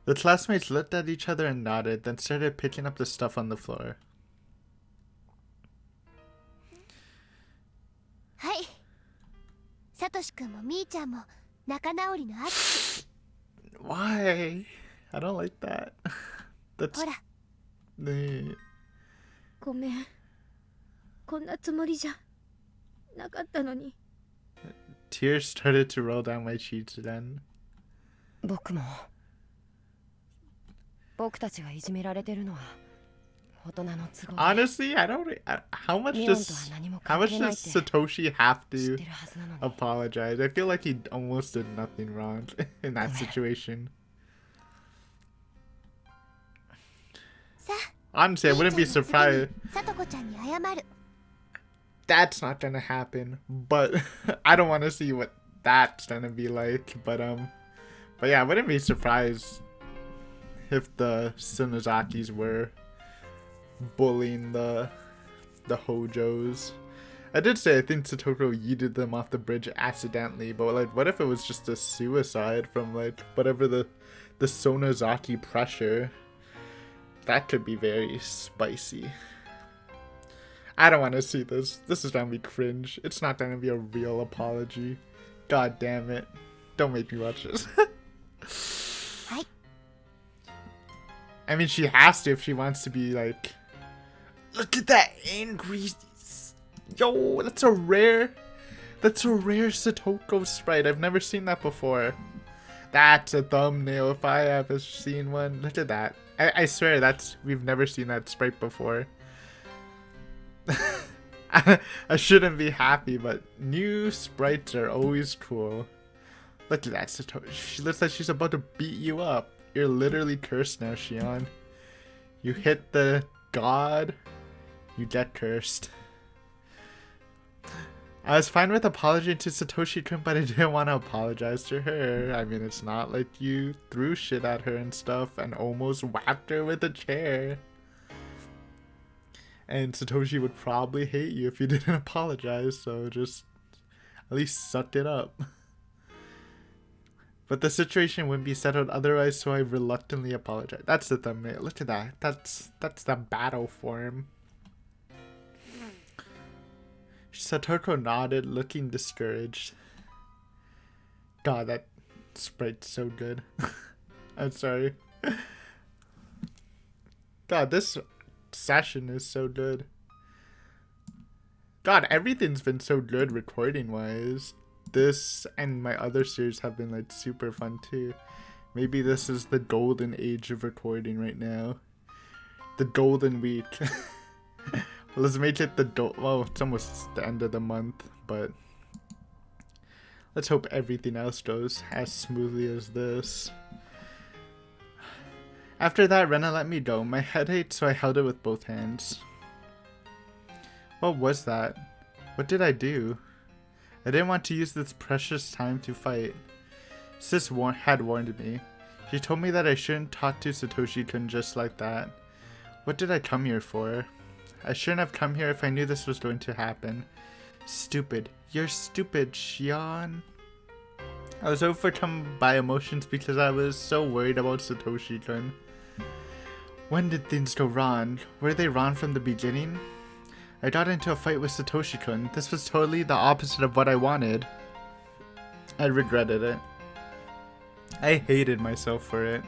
The classmates looked at each other and nodded, then started picking up the stuff on the floor. はい。サトシ君もみーちゃんも仲直りのあ。 Why? I don't like that. That's ほら。ごめん。こんなつもりじゃなかったのに。 Tears started to roll down my cheeks again. 僕も僕たちがいじめられてるのは大人の都合で。 Honestly, how much does Satoshi have to apologize? I feel like he almost did nothing wrong in that situation. Honestly, I wouldn't be surprised. That's not gonna happen, but I don't want to see what that's gonna be like. But yeah, I wouldn't be surprised if the Sunozakis were bullying the Hojos. I did say I think Satoko yeeted them off the bridge accidentally, but like, what if it was just a suicide from like whatever the Sonozaki pressure? That could be very spicy. I don't want to see this. This is gonna be cringe. It's not gonna be a real apology. God damn it. Don't make me watch this. I mean, she has to if she wants to be like... Look at that angry... Yo, that's a rare Satoko sprite. I've never seen that before. That's a thumbnail if I ever seen one. Look at that. I swear we've never seen that sprite before. I shouldn't be happy, but new sprites are always cool. Look at that Satoshi. She looks like she's about to beat you up. You're literally cursed now, Shion. You hit the god, you get cursed. I was fine with apologizing to Satoshi-kun, but I didn't want to apologize to her. I mean, it's not like you threw shit at her and stuff and almost whacked her with a chair. And Satoshi would probably hate you if you didn't apologize, so just at least suck it up. But the situation wouldn't be settled otherwise, so I reluctantly apologize. That's the thumbnail. Look at that. That's the battle form. Satoko nodded, looking discouraged. God, that sprite's so good. I'm sorry. God, this session is so good. God, everything's been so good recording-wise. This and my other series have been like super fun too. Maybe this is the golden age of recording right now. The golden week. Let's make it well, it's almost the end of the month, but let's hope everything else goes as smoothly as this. After that, Rena let me go. My head ached, so I held it with both hands. What was that? What did I do? I didn't want to use this precious time to fight. Sis had warned me. She told me that I shouldn't talk to Satoshi-kun just like that. What did I come here for? I shouldn't have come here if I knew this was going to happen. Stupid. You're stupid, Shion. I was overcome by emotions because I was so worried about Satoshi-kun. When did things go wrong? Were they wrong from the beginning? I got into a fight with Satoshi-kun. This was totally the opposite of what I wanted. I regretted it. I hated myself for it.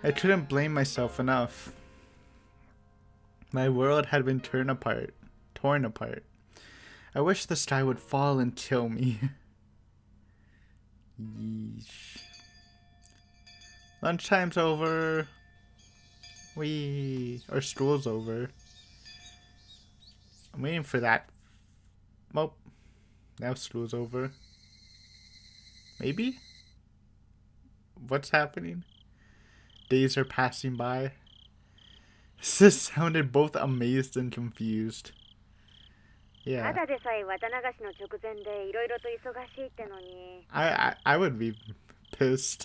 I couldn't blame myself enough. My world had been torn apart. I wish the sky would fall and kill me. Yeesh. Lunchtime's over. Our school's over. I'm waiting for that. Well, now school's over. Maybe? What's happening? Days are passing by. Sis sounded both amazed and confused. Yeah. I would be pissed.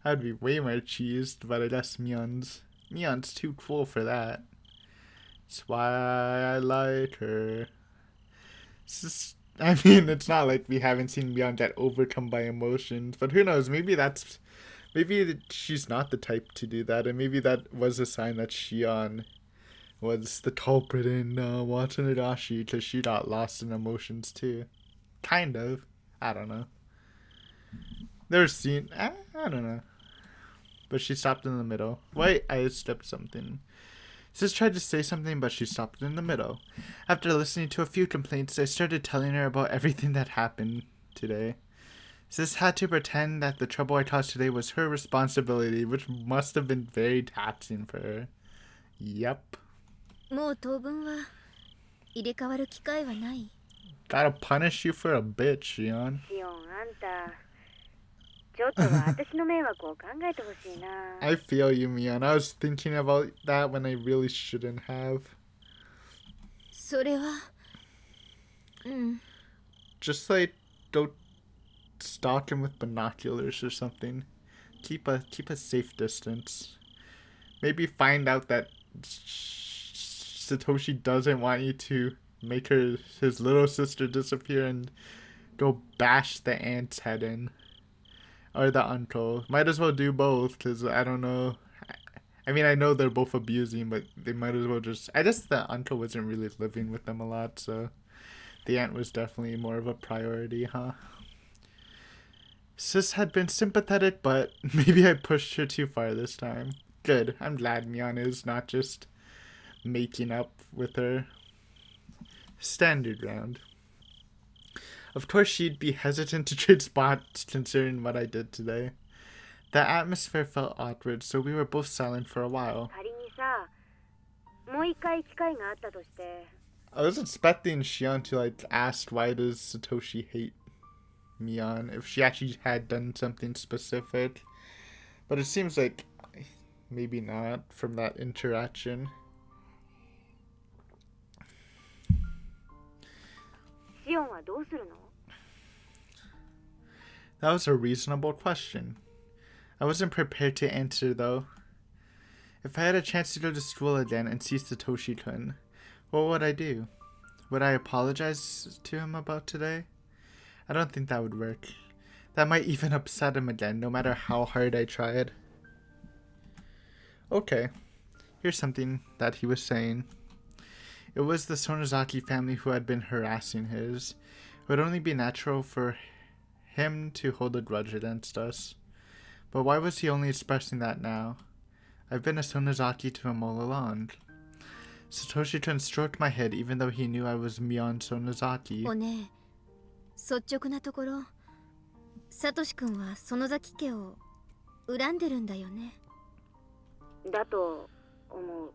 I'd be way more cheesed, but I guess Mion's too cool for that. That's why I like her. I mean, it's not like we haven't seen Mion get overcome by emotions, but who knows? Maybe she's not the type to do that, and maybe that was a sign that Shion was the culprit in Watanabe because she got lost in emotions too. Kind of. I don't know. There's scene. I don't know. But she stopped in the middle. Wait, I stepped something. Sis tried to say something, but she stopped in the middle. After listening to a few complaints, I started telling her about everything that happened today. Sis had to pretend that the trouble I caused today was her responsibility, which must have been very taxing for her. Yep. もう当分は入れ替わる機会はない。 Gotta punish you for a bitch, Shion. シオン、あんたちょっとは私の迷惑を考えてほしいな。I feel you, Mion. I was thinking about that when I really shouldn't have. それはJust like, don't stalk him with binoculars or something. Keep a safe distance. Maybe find out that Satoshi doesn't want you to make his little sister disappear and go bash the aunt's head in. Or the uncle. Might as well do both, because I don't know. I mean, I know they're both abusing, but they might as well just... I guess the uncle wasn't really living with them a lot, so... The aunt was definitely more of a priority, huh? Sis had been sympathetic, but maybe I pushed her too far this time. Good. I'm glad Mion is not just making up with her. Standard round. Of course, she'd be hesitant to trade spots considering what I did today. The atmosphere felt awkward, so we were both silent for a while. 仮にさ、もう一回機会があったとして。 I was expecting Shion to ask why does Satoshi hate Mion if she actually had done something specific. But it seems like maybe not from that interaction. シオンはどうするの？ That was a reasonable question. I wasn't prepared to answer though. If I had a chance to go to school again and see Satoshi-kun, what would I do? Would I apologize to him about today? I don't think that would work. That might even upset him again, no matter how hard I tried. Okay, here's something that he was saying. It was the Sonozaki family who had been harassing his. It would only be natural for him to hold a grudge against us. But why was he only expressing that now? I've been a Sonozaki to him all along. Satoshi-kun stroked my head even though he knew I was Mion Sonozaki. おねえ、率直なところ、サトシ君は園崎家を恨んでるんだよね。だと思う。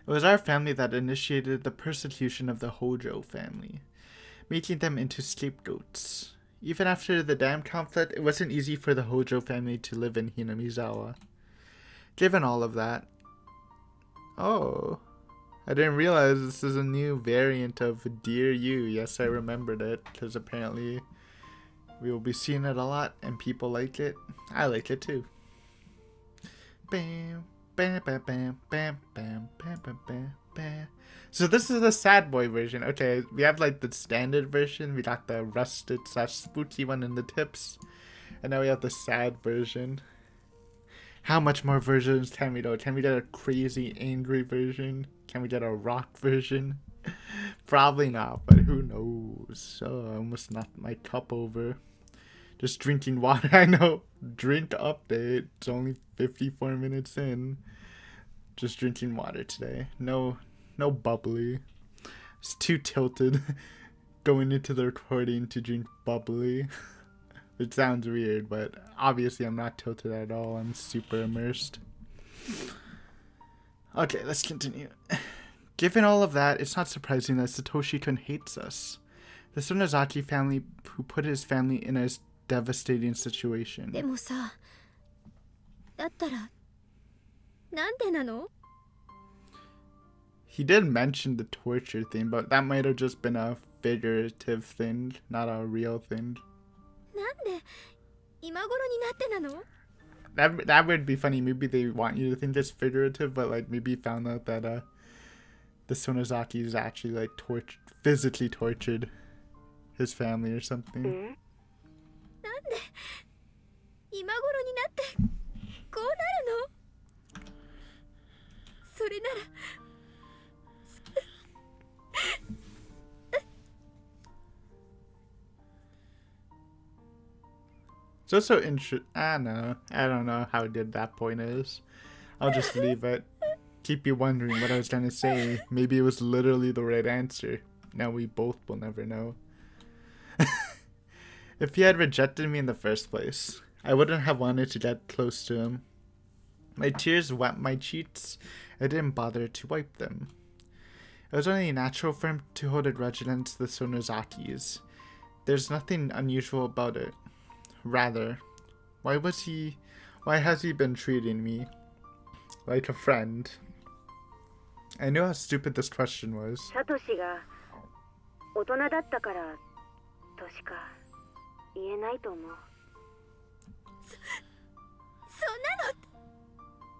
It was our family that initiated the persecution of the Hojo family, making them into scapegoats. Even after the dam conflict, it wasn't easy for the Hojo family to live in Hinamizawa. Given all of that... Oh, I didn't realize this is a new variant of Dear You. Yes, I remembered it, because apparently we will be seeing it a lot, and people like it. I like it too. Bam. Bam, bam, bam, bam, bam, bam, bam, bam, bam. So this is the sad boy version. Okay, we have the standard version. We got the rusted / spooky one in the tips. And now we have the sad version. How much more versions can we do? Can we get a crazy angry version? Can we get a rock version? Probably not, but who knows. Oh, I almost knocked my cup over. Just drinking water. I know. Drink update. It's only 54 minutes in. Just drinking water today. No bubbly. It's too tilted going into the recording to drink bubbly. It sounds weird, but obviously I'm not tilted at all. I'm super immersed. Okay, let's continue. Given all of that, it's not surprising that Satoshi-kun hates us. The Sonozaki family who put his family in a devastating situation. でもさ、だったらなんでなの？ He did mention the torture thing, but that might have just been a figurative thing, not a real thing. なんで今頃になってなの？ that would be funny. Maybe they want you to think it's figurative, but like maybe found out that the Sonozakis actually like physically tortured his family or something. なんで今頃になってこうなるの？それなら It's also interesting. I don't know how good that point is. I'll just leave it. Keep you wondering what I was trying to say. Maybe it was literally the right answer. Now we both will never know. If he had rejected me in the first place, I wouldn't have wanted to get close to him. My tears wet my cheeks. I didn't bother to wipe them. It was only natural for him to hold a grudge against the Sonozakis. There's nothing unusual about it. Rather, why has he been treating me like a friend? I knew how stupid this question was. サトシが大人だったからとしか言えないと思う。そんなの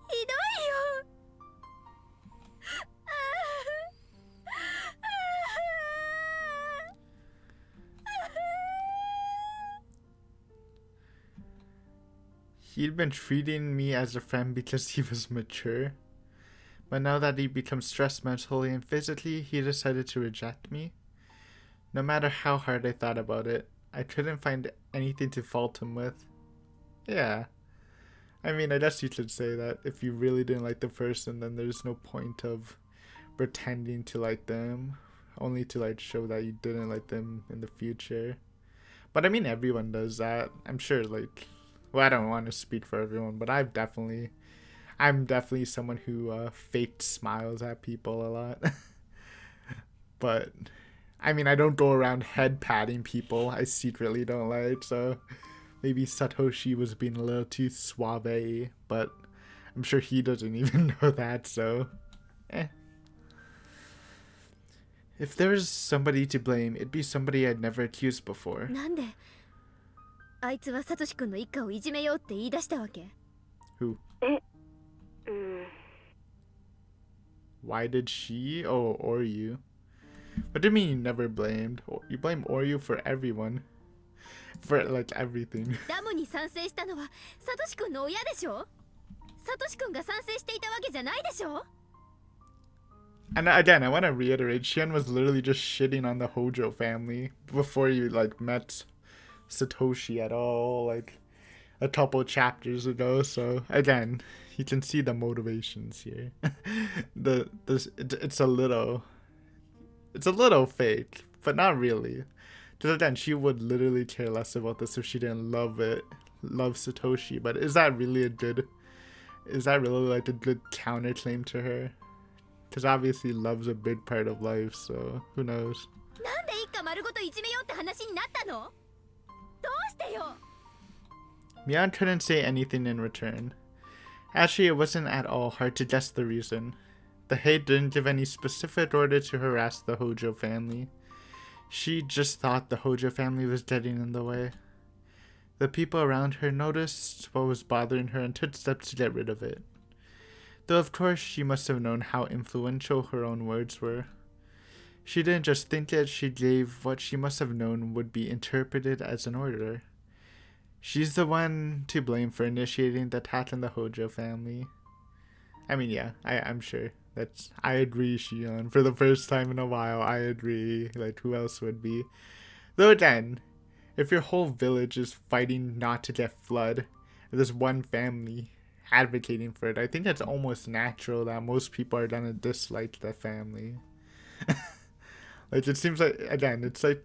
ひどいよ。He'd been treating me as a friend because he was mature. But now that he'd become stressed mentally and physically, he decided to reject me. No matter how hard I thought about it, I couldn't find anything to fault him with. Yeah. I mean, I guess you could say that if you really didn't like the person, then there's no point of pretending to like them, only to like show that you didn't like them in the future. But I mean, everyone does that. I'm sure, like, well, I don't want to speak for everyone, but I'm definitely someone who fake smiles at people a lot. But I mean, I don't go around head patting people I secretly don't like, so maybe Satoshi was being a little too suave, but I'm sure he doesn't even know that, so If there was somebody to blame, it'd be somebody I'd never accused before. なんであいつはサトシ君の一家をいじめようって言い出したわけ？ Who? Why did she? Oh, or you. What do you mean you never blamed? You blame Oryu for everyone. For, like, everything. ダムに賛成したのはサトシ君の親でしょ？サトシ君が賛成していたわけじゃないでしょ？ And again, I want to reiterate, Shion was literally just shitting on the Hojo family before you, like, met Satoshi at all, like, a couple chapters ago. So, again, you can see the motivations here. It's a little fake, but not really. Because again, she would literally care less about this if she didn't love Satoshi. But is that really like a good counterclaim to her? Because obviously love's a big part of life, so who knows? なんで一家丸ごといじめようって話になったの？どうしてよ？ Mion couldn't say anything in return. Actually, it wasn't at all hard to guess the reason. The Hei didn't give any specific order to harass the Hojo family. She just thought the Hojo family was getting in the way. The people around her noticed what was bothering her and took steps to get rid of it. Though of course she must have known how influential her own words were. She didn't just think it, she gave what she must have known would be interpreted as an order. She's the one to blame for initiating the attack on the Hojo family. I mean, yeah, I'm sure. I agree, Shion. For the first time in a while, I agree. Like, who else would be? Though again, if your whole village is fighting not to get flood, and there's one family advocating for it, I think it's almost natural that most people are gonna dislike the family. Like, it seems like, again, it's like,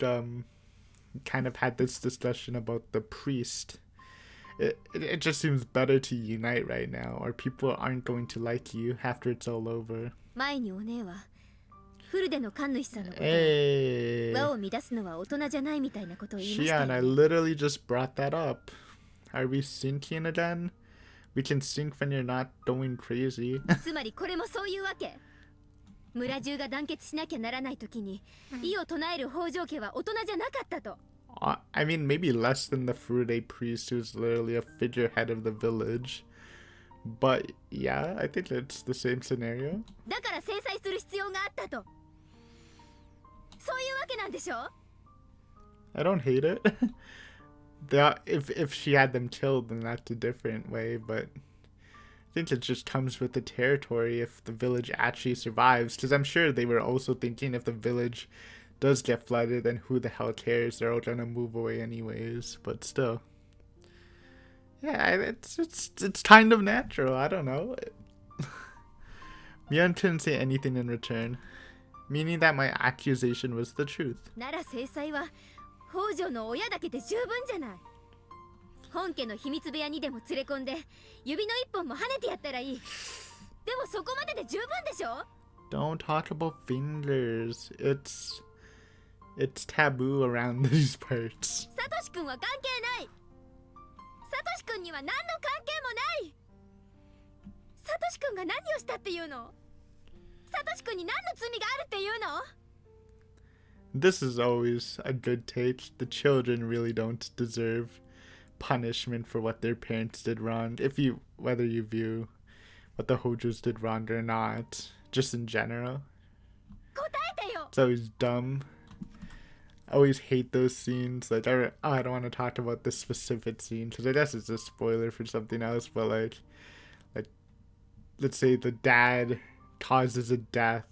kind of had this discussion about the priest. It just seems better to unite right now, or people aren't going to like you after it's all over. 前にお姉はフルでの神主さんのことを Hey, 和を乱すのは大人じゃないみたいなことを言いましたよ Shion, I ね。 literally just brought that up. Are we syncing again? We can sync when you're not going crazy. つまりこれもそういうわけ。村中が団結しなきゃならない時に異を唱える北条家は大人じゃなかったと。I mean, maybe less than the Furude priest, who's literally a figurehead of the village. But yeah, I think it's the same scenario. だから制裁する必要があったと。そういうわけなんでしょ？ I don't hate it. If she had them killed, then that's a different way. But I think it just comes with the territory if the village actually survives. Because I'm sure they were also thinking if the village does get flooded, then who the hell cares? They're all gonna move away anyways. But still, yeah, it's kind of natural. I don't know. Mion couldn't say anything in return, meaning that my accusation was the truth. なら制裁は北条の親だけで十分じゃない。本家の秘密部屋にでも連れ込んで指の一本も跳ねてやったらいい。でもそこまでで十分でしょ？ Don't talk about fingers. It's taboo around these parts. サトシ君は関係ない。サトシ君には何の関係もない。サトシ君が何をしたっていうの？サトシ君に何の罪があるっていうの？ This is always a good take. The children really don't deserve punishment for what their parents did wrong. Whether you view what the Hojos did wrong or not, just in general. 答えてよ。 It's always dumb. I always hate those scenes. Like, I don't want to talk about this specific scene because I guess it's a spoiler for something else. But like, let's say the dad causes a death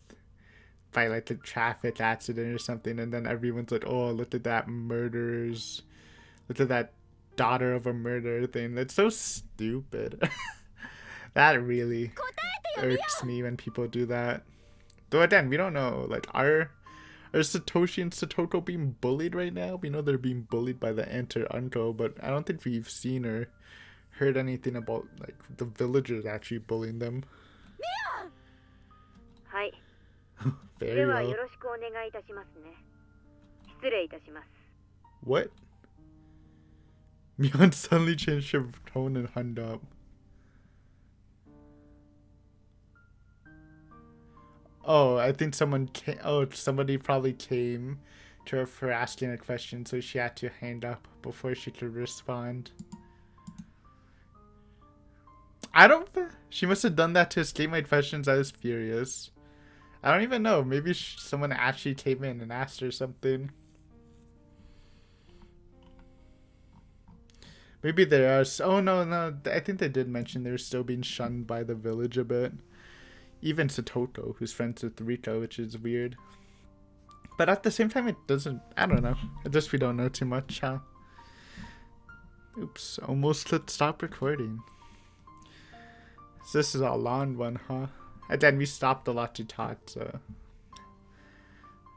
by like a traffic accident or something, and then everyone's like, "Oh, look at that look at that daughter of a murderer thing." That's so stupid. That really 答えてよ。 irks me when people do that. Though again, we don't know. Like, are Satoshi and Satoko being bullied right now? We know they're being bullied by the aunt or uncle, but I don't think we've seen or heard anything about like the villagers actually bullying them. はい。 Very では well. よろしくお願いいたしますね。失礼いたします。 What? Mion suddenly changed her tone and hung up. Oh, I think somebody probably came to her for asking a question, so she had to hang up before she could respond. She must have done that to escape my questions. I was furious. I don't even know. Maybe someone actually came in and asked her something. Maybe they are. Oh, no. I think they did mention they were still being shunned by the village a bit. Even Satoko, who's friends with Rika, which is weird. But at the same time, it doesn't... I don't know. I guess we don't know too much, huh? Oops. Almost clicked stop recording. So this is a long one, huh? And then we stopped a lot to talk, so...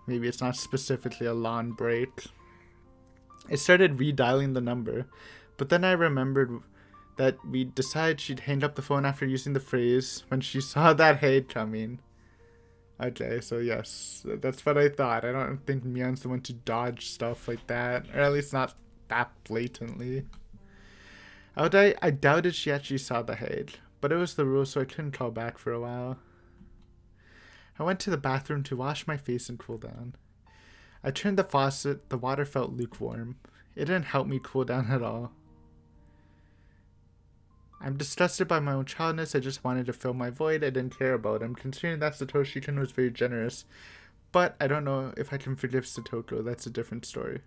Maybe it's not specifically a long break. I started redialing the number, but then I remembered that we decided she'd hang up the phone after using the phrase when she saw that hate coming. Okay, so yes, that's what I thought. I don't think Mion's the one to dodge stuff like that, or at least not that blatantly. I doubted she actually saw the hate, but it was the rule, so I couldn't call back for a while. I went to the bathroom to wash my face and cool down. I turned the faucet. The water felt lukewarm. It didn't help me cool down at all. I'm disgusted by my own childness. I just wanted to fill my void. I didn't care about him, considering that Satoshi-kun was very generous. But I don't know if I can forgive Satoko. That's a different story.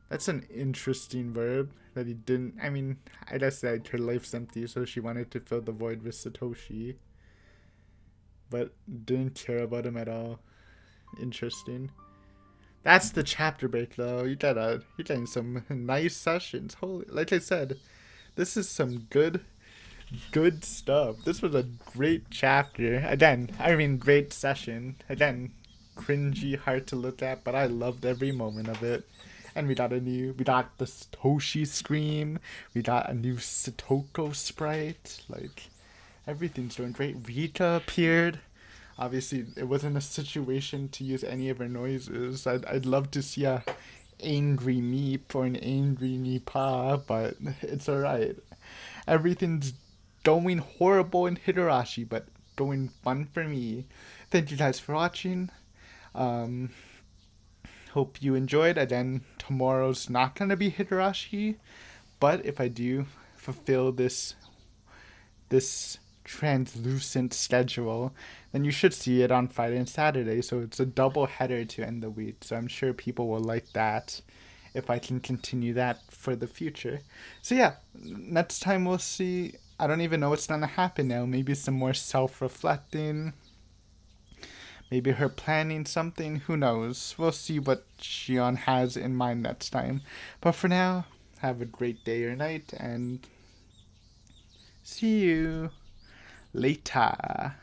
That's an interesting verb that he didn't... I mean, I guess that her life's empty, so she wanted to fill the void with Satoshi. But didn't care about him at all. Interesting. That's the chapter break, though. You're getting some nice sessions. Holy, like I said, this is some good stuff. This was a great chapter. Again, I mean, great session. Again, cringy, hard to look at, but I loved every moment of it. And we got the Satoshi scream. We got a new Satoko sprite. Like, everything's doing great. Rika appeared. Obviously, it wasn't a situation to use any of her noises. I'd love to see a angry Meep or an angry Nipa, but it's alright. Everything's going horrible in Higurashi, but going fun for me. Thank you guys for watching. hope you enjoyed. Again, tomorrow's not going to be Higurashi, but if I do fulfill this translucent schedule, then you should see it on Friday and Saturday. So it's a double header to end the week. So I'm sure people will like that if I can continue that for the future. So yeah, next time we'll see. I don't even know what's gonna happen now. Maybe some more self-reflecting. Maybe her planning something. Who knows? We'll see what Shion has in mind next time. But for now, have a great day or night and see you later.